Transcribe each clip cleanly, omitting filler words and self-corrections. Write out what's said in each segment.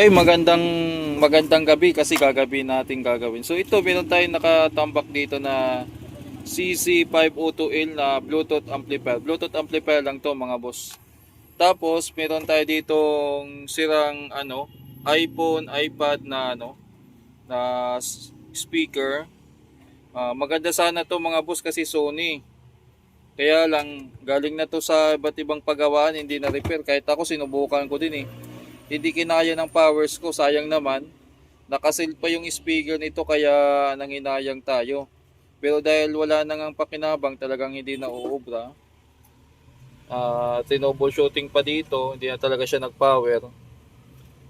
Ay, magandang gabi kasi kagabi natin gagawin. So ito, meron tayong nakatambak dito na CC502L na Bluetooth amplifier. Bluetooth amplifier lang to mga boss. Tapos meron tayo ditong sirang iPhone, iPad na na speaker. Maganda sana to mga boss kasi Sony. Kaya lang galing na to sa iba't ibang pagawaan, hindi na repair. Kahit ako sinubukan ko din eh. Hindi kinaya ng powers ko, sayang naman. Nakasil pa yung speaker nito kaya nanginayang tayo. Pero dahil wala nang ang pakinabang, talagang hindi na uubra. Troubleshooting pa dito, hindi na talaga siya nag-power.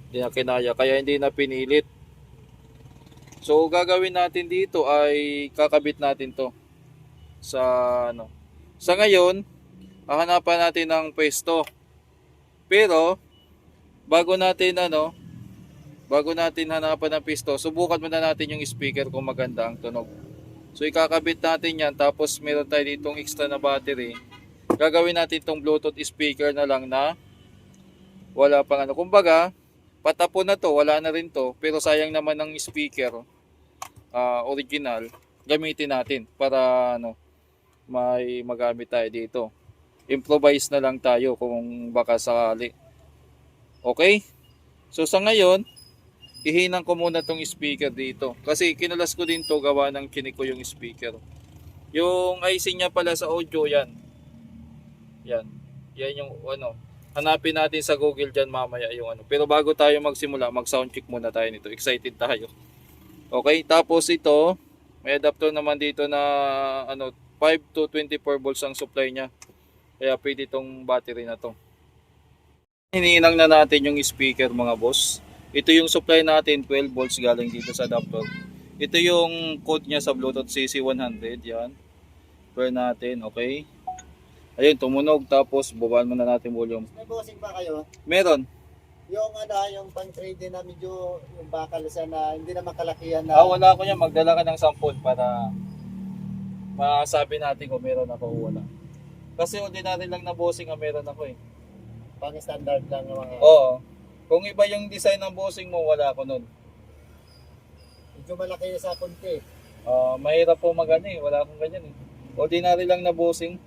Hindi na kinaya, kaya hindi na pinilit. So gagawin natin dito ay kakabit natin to sa Sa ngayon, hahanapan natin ng pwesto. Pero bago natin hanapan ng pisto, subukan muna natin yung speaker kung maganda ang tunog. So ikakabit natin yan, tapos meron tayo ditong extra na battery. Gagawin natin itong Bluetooth speaker na lang na wala pang kumbaga, patapon na to, wala na rin to, pero sayang naman ng speaker original, gamitin natin para may magamit tayo dito. Improvise na lang tayo kung baka sakali. Okay? So sa ngayon, ihinang ko muna tong speaker dito. Kasi kinulas ko din to, gawa ng chinik ko yung speaker. Yung IC niya pala sa audio, yan. Yan. Yan yung hanapin natin sa Google dyan mamaya yung Pero bago tayo magsimula, mag-sound check muna tayo nito. Excited tayo. Okay? Tapos ito, may adapter naman dito na 5 to 24 volts ang supply niya. Kaya pwede itong battery na to. Hinihinang na natin yung speaker mga boss. Ito yung supply natin, 12 volts galing dito sa adapter. Ito yung code niya sa Bluetooth CC100. Yan. Per natin, okay. Ayun, tumunog. Tapos bubaan muna natin volume. May bossing ba kayo? Meron. Yung yung pang-trade na medyo yung bakal siya na hindi naman kalakihan na. Wala ko niya. Magdala ka ng sample para masabi natin kung meron ako o wala. Kasi ordinary lang na bossing ang meron ako eh. Pang standard lang yung mga. Oo. Kung iba yung design ng bossing mo, wala ako nun. Medyo malaki sa konti. Mahirap po wala akong ganyan eh. Ordinary lang na bossing.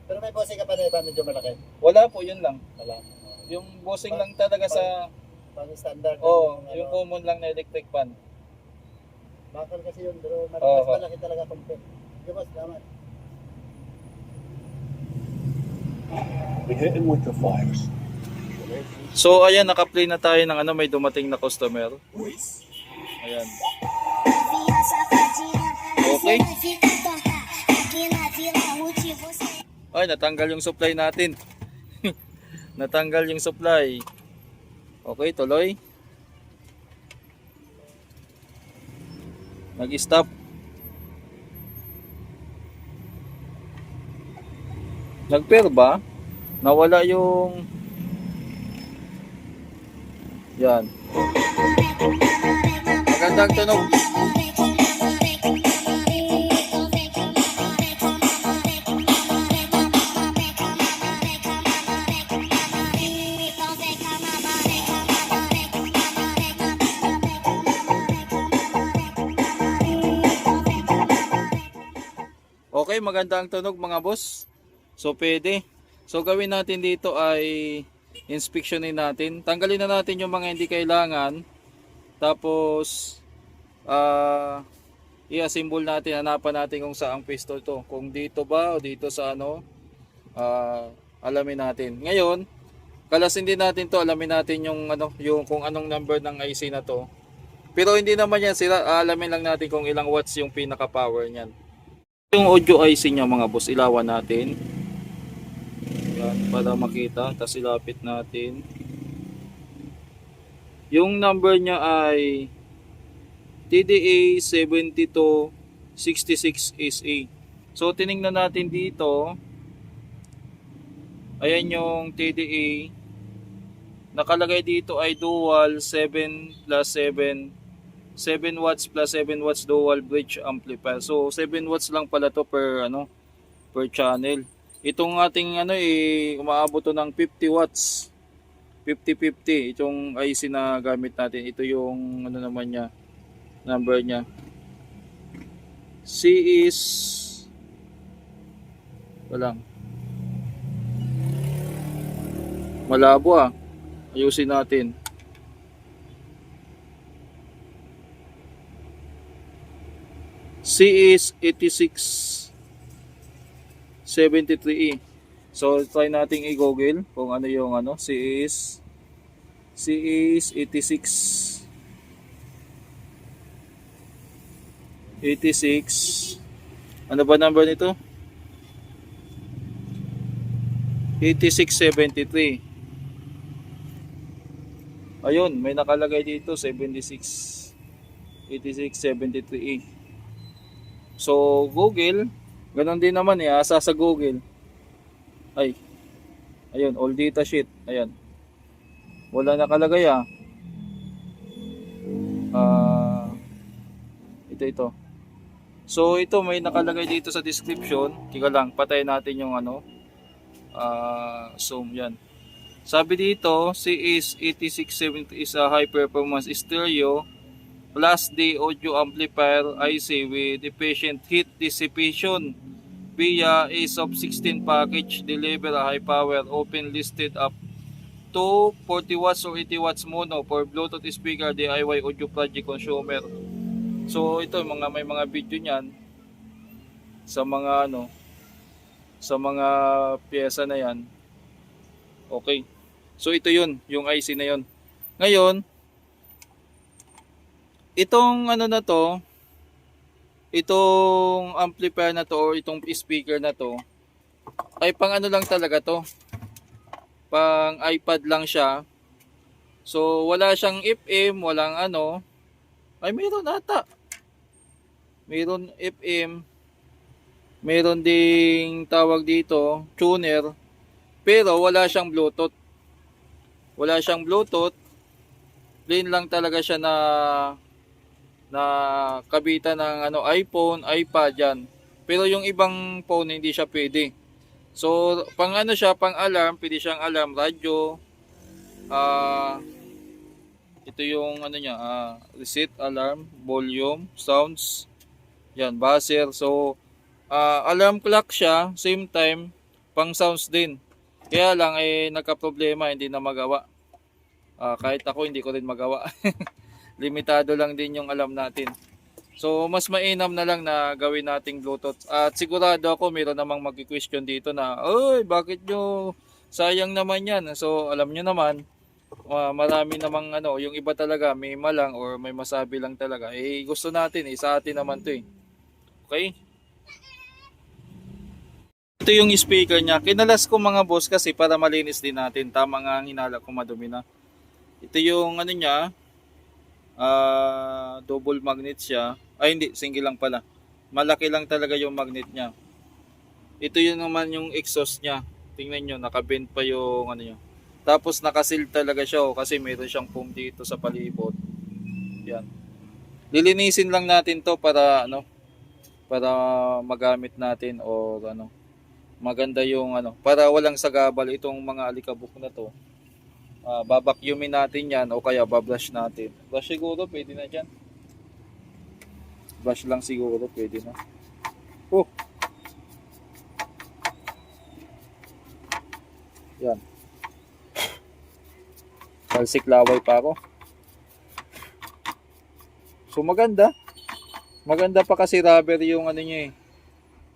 Pero may bossing ka pa rin ba medyo malaki? Wala po, yun lang. Wala. Yung bossing lang talaga sa Pang standard. yung common lang na electric fan. Bakal kasi yun, pero mas malaki talaga konti. Yung boss, naman. We hit him with the fires. So ayan, naka-play na tayo ng may dumating na customer. Ayan. Okay. Ay, natanggal yung supply natin. Natanggal yung supply. Okay, tuloy. Nag-stop. Nag-pair ba? Nawala yung yan. Magandang tunog. Okay, maganda ang tunog mga boss. So pwede. So gawin natin dito ay inspeksyonin natin. Tanggalin na natin yung mga hindi kailangan. Tapos i-assemble natin, hanapan natin kung saan pwesto to. Kung dito ba o dito sa alamin natin. Ngayon, kalasin din natin to, alamin natin yung yung kung anong number ng IC na to. Pero hindi naman yan sila, alamin lang natin kung ilang watts yung pinaka power niyan. Yung audio IC niya mga boss, ilawan natin. Yan, para makita, tapos ilapit natin. Yung number niya ay TDA 7266SA. So tiningnan natin dito. Ayan yung TDA. Nakalagay dito ay dual 7 plus 7. 7 watts plus 7 watts dual bridge amplifier. So 7 watts lang pala to per per channel. Itong ating umaabot to ng 50 watts. 5050 itong IC na gamit natin. Ito yung ano naman niya, number niya. C is walang malabo ah. Ayusin natin. C is 8673E. So try nating i-google kung ano yung ano. C is 86 ano ba number nito? 8673. Ayun, may nakalagay dito 8673E. So Google, ganun din naman asa sa Google. Ay. Ayun, all data sheet. Ayan. Wala nakalagay ito. So ito may nakalagay dito sa description. Kika lang, patayin natin yung ano. Zoom yan. Sabi dito, CS8670 is a high performance stereo plus D audio amplifier IC with efficient heat dissipation via a sub 16 package, deliver a high power open listed up to 40 watts or 80 watts mono for Bluetooth speaker DIY audio project consumer. So ito may mga video niyan sa mga ano, sa mga piyesa na yan. Okay. So ito yun, yung IC na yun. Ngayon, itong ano na to, itong amplifier na to or itong speaker na to, ay pang ano lang talaga to. Pang iPad lang siya. So wala siyang FM, walang ano. Ay meron ata. Meron FM. Meron ding tawag dito, tuner. Pero wala siyang Bluetooth. Wala siyang Bluetooth. Plain lang talaga siya na kabitan ng ano, iPhone, iPad yan. Pero yung ibang phone hindi siya pwede. So pang ano siya, pang alarm, pwede siyang alarm, radyo. Ito yung ano niya, reset, alarm, volume, sounds. Yan, buzzer. So alarm clock siya, same time, pang sounds din. Kaya lang nagka-problema, hindi na magawa. Kahit ako hindi ko rin magawa. Limitado lang din yung alam natin. So mas mainam na lang na gawin nating Bluetooth. At sigurado ako meron namang mag-question dito na, "Oy, bakit nyo sayang naman yan?" So alam nyo naman, marami namang ano, yung iba talaga may malang or may masabi lang talaga. Gusto natin, sa atin naman to eh. Okay? Ito yung speaker niya. Kinalas ko mga boss kasi para malinis din natin. Tama nga ang hinala ko, madumi na. Ito yung ano niya, double magnet siya. Ay hindi, single lang pala. Malaki lang talaga yung magnet niya. Ito yun naman yung exhaust niya. Tingnan nyo, nakabend pa yung ano niya. Tapos nakasil talaga siya kasi mayroon siyang foam dito sa palibot. Yan. Lilinisin lang natin to para ano, para magamit natin o ano, maganda yung ano, para walang sagabal itong mga alikabok na to. Babakyumin natin yan o kaya babrush natin. Brush siguro pwede na dyan. Brush lang siguro pwede na. Yan. Talsik laway pa ako. So maganda. Maganda pa kasi rubber yung ano niya eh.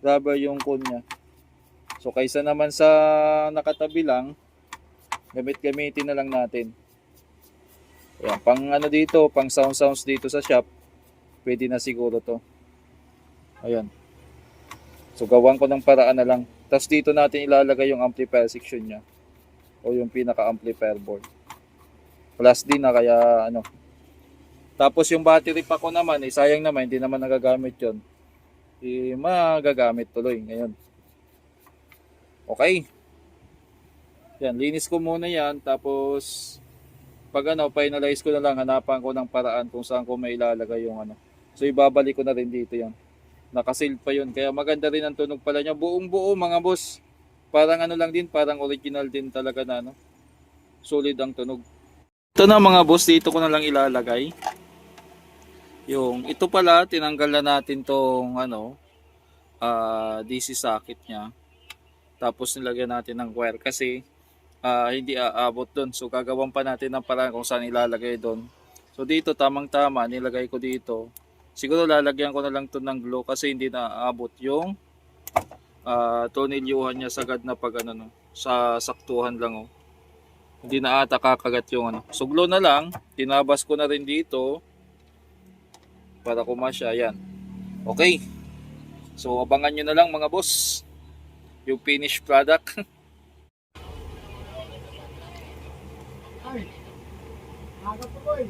Rubber yung cone niya. So kaysa naman sa nakatabi lang, gamitin na lang natin. Ayan, pang ano dito, pang sounds dito sa shop, pwede na siguro to. Ayan. So gawan ko ng paraan na lang. Tapos dito natin ilalagay yung amplifier section niya. O yung pinaka-amplifier board. Plus din na kaya ano. Tapos yung battery pack ko naman, sayang naman, hindi naman nagagamit yun. Magagamit tuloy ngayon. Okay. Yan, linis ko muna yan. Tapos, pag ano, finalize ko na lang, hanapan ko ng paraan kung saan ko may ilalagay yung ano. So, ibabalik ko na rin dito yan. Nakasealed pa yun. Kaya maganda rin ang tunog pala niya. Buong buo mga boss. Parang ano lang din, parang original din talaga na ano. solid ang tunog. Ito na mga boss, dito ko na lang ilalagay. Yung ito pala, tinanggal na natin tong DC socket niya. Tapos nilagyan natin ng wire kasi hindi aabot doon. So gagawin pa natin ng paraan kung saan ilalagay doon. So dito tamang-tama nilagay ko dito. Siguro lalagyan ko na lang to ng glue kasi hindi na aabot yung tornilyuhan niya sagad na pag sa saktuhan lang oh. Hindi na ata kakagat yung So glue na lang, tinabas ko na rin dito para kumasya. Yan. Okay. So abangan nyo na lang mga boss yung finished product. Ay, aga po boy.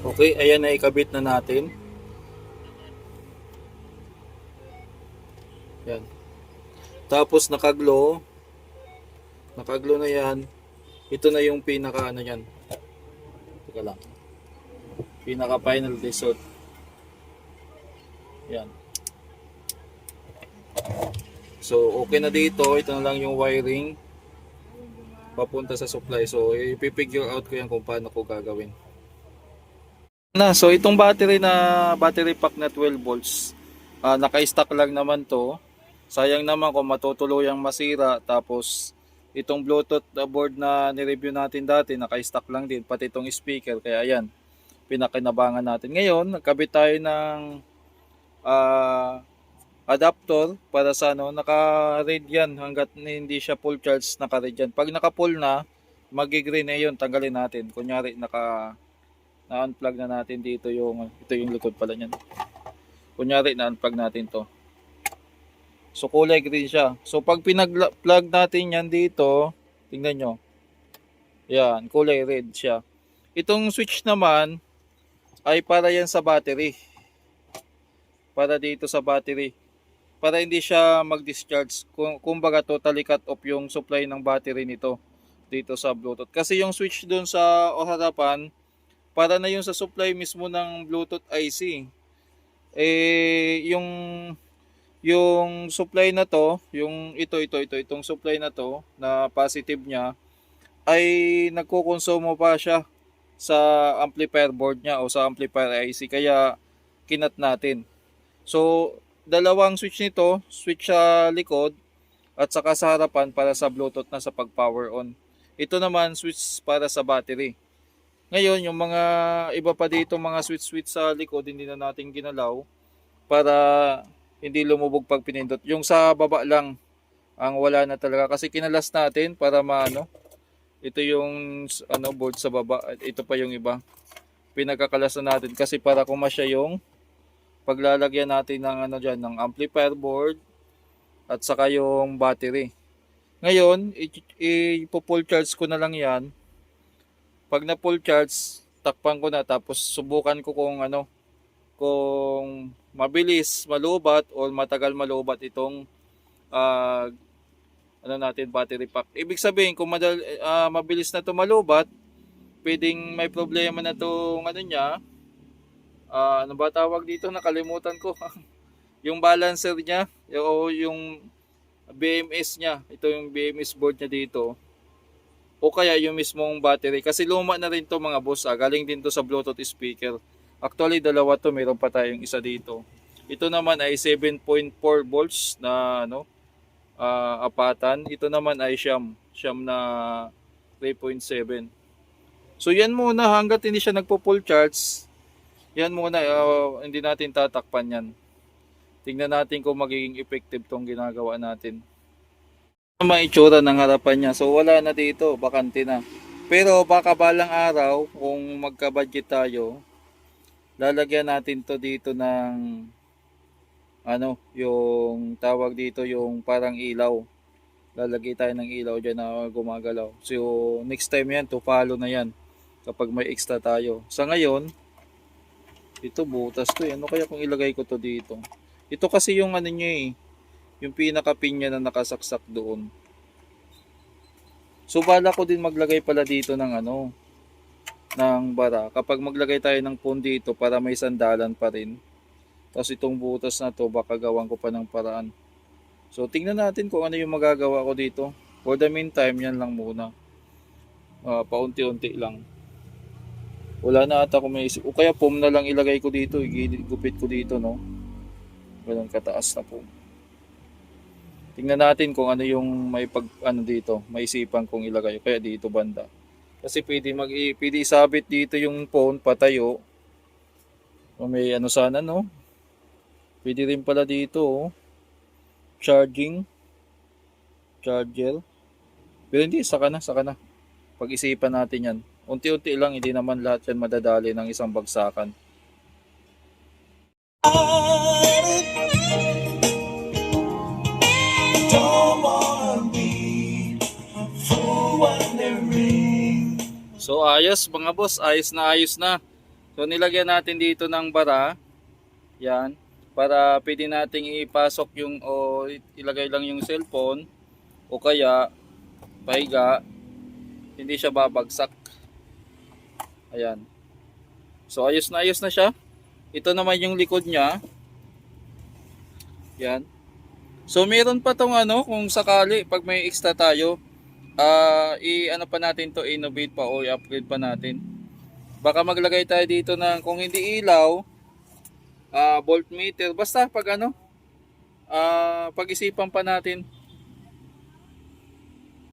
Okay, ayan na ikabit na natin. Yan. Tapos nakaglow na yan. Ito na yung pinaka yan. Teka lang. Pinaka final result. Yan. So okay na dito. Ito na lang yung wiring papunta sa supply. So ipipigure out ko yan kung paano ko gagawin. So itong battery pack na 12 volts, naka-stock lang naman to. Sayang naman kung matutuluyang masira. Tapos itong Bluetooth board na ni-review natin dati, naka-stock lang din, pati itong speaker. Kaya ayan, pinakinabangan natin. Ngayon, nagkabit tayo ng adapter para sa naka-red yan hanggat hindi siya full charge, naka-red yan. Pag naka-full na, magi-green na yun, tanggalin natin. Kunyari na-unplug na natin dito ito yung likod pala niyan. Kunyari na-unplug natin to. So kulay green siya. So pag pinag-plug natin yan dito, tingnan nyo. Yan, kulay red siya. Itong switch naman ay para yan sa battery. Para dito sa battery. Para hindi siya mag-discharge. Kumbaga totally cut off yung supply ng battery nito dito sa Bluetooth. Kasi yung switch dun sa harapan, para na yung sa supply mismo ng Bluetooth IC. Yung supply na to, itong supply na to, na positive niya, ay nagkukonsumo pa siya sa amplifier board niya o sa amplifier IC. Kaya kinat natin. So, dalawang switch nito, switch sa likod at saka sa harapan para sa Bluetooth na sa pag-power on. Ito naman switch para sa battery. Ngayon, yung mga iba pa dito, mga switch sa likod, hindi na natin ginalaw para hindi lumubog pag pinindot. Yung sa baba lang ang wala na talaga kasi kinalas natin para ito yung board sa baba. Ito pa yung iba. Pinagkakalasan natin kasi para kumasya yung paglalagyan natin ng ng amplifier board at saka yung battery. Ngayon, i-full charge ko na lang yan. Pag na full charge, takpan ko na tapos subukan ko kung kung mabilis malubat o matagal malubat itong battery pack. Ibig sabihin kung mabilis na to malubat, pwedeng may problema na tong ano ba tawag dito, nakalimutan ko. Yung balancer niya o yung BMS niya, ito yung BMS board niya dito. O kaya yung mismong battery. Kasi luma na rin to mga boss. Galing din to sa Bluetooth speaker. Actually, dalawa to. Mayroon pa tayong isa dito. Ito naman ay 7.4 volts na apatan. Ito naman ay siyam na 3.7. So yan muna, hanggat hindi siya nagpo-full charge, yan muna, hindi natin tatakpan yan. Tingnan natin kung magiging effective tong ginagawa natin. Ang itsura ng harapan niya. So wala na dito, bakante na. Pero baka balang araw, kung magka-budget tayo, lalagyan natin to dito ng yung tawag dito yung parang ilaw. Lalagay tayo ng ilaw dyan na gumagalaw. So next time yan, to follow na yan kapag may extra tayo. Sa ngayon, ito butas to. Ano kaya kung ilagay ko to dito? Ito kasi yung niya yung pinaka-pin niya na nakasaksak doon. So bala ko din maglagay pala dito ng ng bara. Kapag maglagay tayo ng pon dito para may sandalan pa rin. Tapos itong butas na to baka gawan ko pa ng paraan. So tingnan natin kung ano yung magagawa ko dito. For the meantime, yan lang muna. Paunti-unti lang. Wala na ata kung may isip. O kaya foam na lang ilagay ko dito. Gupit ko dito, no? Ganun kataas na foam. Tingnan natin kung ano yung may dito. Maisipan kong ilagay. Kaya dito banda. Kasi pwede isabit dito yung phone patayo. O may sana, no? Pwede rin pala dito, oh. Charger. Pero hindi, saka na. Pag-isipan natin yan. Unti-unti lang, hindi naman lahat yan madadali ng isang bagsakan. So ayos mga boss, ayos na. So nilagyan natin dito ng bara. Yan. Para pwede nating ipasok ilagay lang yung cellphone o kaya pahiga, hindi siya babagsak. Ayan. So ayos na siya. Ito naman yung likod niya. Yan. So meron pa tong kung sakali pag may extra tayo, pa natin to, innovate pa o i-upgrade pa natin. Baka maglagay tayo dito ng kung hindi ilaw, voltmeter, basta pag pag-isipan pa natin